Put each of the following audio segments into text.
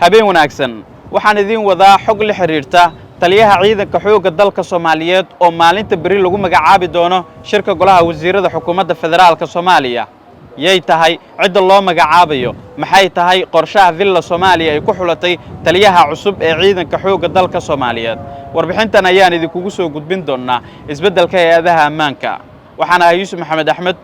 habeen wanaagsan waxaan idin wadaa xog la xiriirta taliyaha ciidanka xoogga dalka Soomaaliyeed oo maalinta bari lagu magacaabi doono shirka golaha wasiirada xukuumadda federaalka Soomaaliya yay tahay cid loo magacaabayo maxay tahay qorshaha Villa Soomaaliya ay ku xulatay taliyaha cusub ee ciidanka xoogga dalka Soomaaliyeed warbixintan ayaan idinku soo gudbin doonaa isbeddelka hay'adaha ammaanka waxaan ahay Yuusuf Maxamed Axmed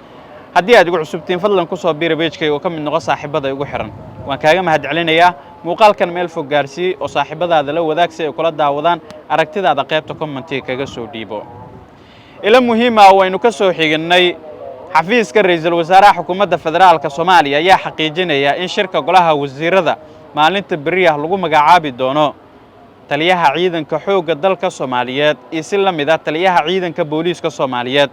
haddii aad igu cusubtiin fadlan ku soo biir page-kayga oo ka mid noqo saaxiibada igu xiran waan kaaga mahadcelinayaa muuqaalkan meel fog gaarsiin oo saaxiibadaada la wadaag si ay kula daawadaan aragtidaada qaybta comment-ka kaga soo dhiibo ila muhiim ah waynu ka soo xignay xafiiska ra'iisul wasaaraha xukuumadda federaalka Soomaaliya ayaa xaqiijinaya in shirka golaha wasiirada maalinta bari ah lagu magacaabi doono taliyaha ciidanka xoogga dalka Soomaaliyeed iyo si la mid ah taliyaha ciidanka booliiska Soomaaliyeed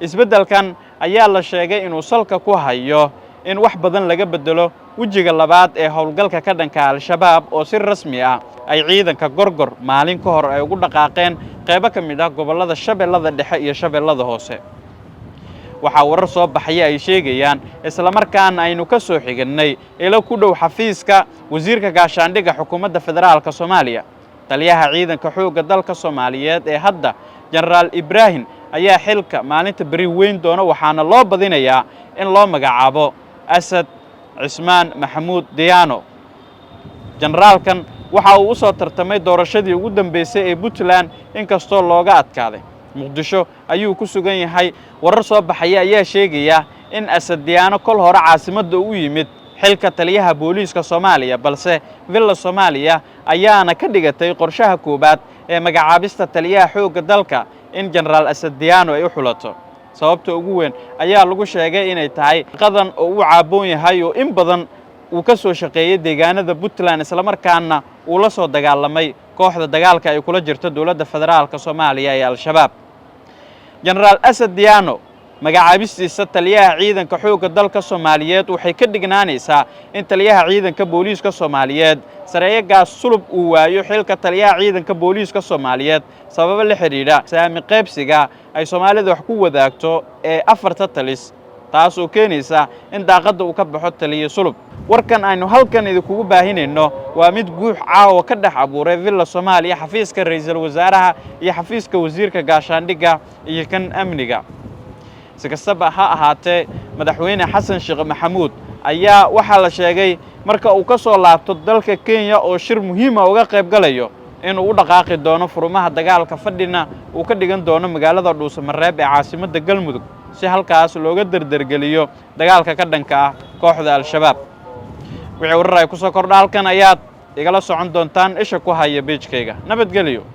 isbeddelkan ayaa la sheegay inuu salka ku hayo in wax badan laga bedelo wajiga labaad ee howlgalka ka dhanka al-shabaab oo si rasmi ah ay ciidanka gorgor maalin ka hor ay ugu dhaqaaqeen qaybo ka mid ah gobolada Shabeellada Dhexe iyo Shabeellada Hoose waxa warar soo baxay ay sheegayaan isla markaana aynu ka soo xignay ila ku dhow xafiiska wasiirka gaashaandhigga xukuumadda federaalka Soomaaliya taliyaha ciidanka xoogga dalka Soomaaliyeed ee hadda General Ibrahim ayaa xilka maalinta bari weyn doona waxaana loo badinayaa in loo magacaabo Asad Cismaan Maxamuud Diyaano generaalkan waxa uu u soo tartamay doorashadii ugu dambeysay ee Puntland inkastoo looga adkaaday Muqdisho ayuu ku sugan yahay warar soo baxay ayaa sheegaya in Asad Diyaano kol hore caasimadda u yimid xilka taliyaha booliiska Soomaaliya balse Villa Soomaaliya ayaana ka dhigatay qorshaha koobaad ee magacaabista taliyaha xoogga dalka in General Asad Diyaano ay u xulato sababta ugu weyn ayaa lagu sheegay inay tahay qadan oo uu caaboon yahay oo in badan uu ka soo shaqeeyay deegaanada Puntland isla markaana uu la soo dagaalamay kooxda dagaalka ay kula jirto dawladda federaalka Soomaaliya ee al-shabaab General Asad Diyaano magacaabistiisa taliyaha ciidanka xoogga dalka Soomaaliyeed waxay ka dhignaanaysaa in taliyaha ciidanka booliiska Soomaaliyeed sareeyagaas sulub uu waayo xilka taliyaha ciidanka booliiska Soomaaliyeed sabab la xiriira saami qaybsiga ay Soomaalidu wax ku wadaagto ee afarta talis taas oo keenaysa in daaqada uu ka baxo taliye sulub warkan aynu halkan idinku baahinayno waa mid guux caawa ka dhex abuuray Villa Soomaaliya xafiiska ra'iisul wasaaraha iyo xafiiska wasiirka gaashaandhigga iyo kan amniga si kastaba ha ahaatee madaxweyne Xasan Sheekh Maxamuud ayaa waxa la sheegay marka uu ka soo laabto dalka Kenya oo shir muhiim ah uga qayb galayo in uu dhaqaaqi doono furmaha dagaalka fadhina uu ka dhigan doono magaalada Dhuusamareeb ee caasimadda Galmudug si halkaas looga dardargeliyo dagaalka ka dhanka ah kooxda al-shabaab wixii warar ay ku soo kordha halkan ayaad igala socon doontaan isha ku haya page-kayga nabadgelyo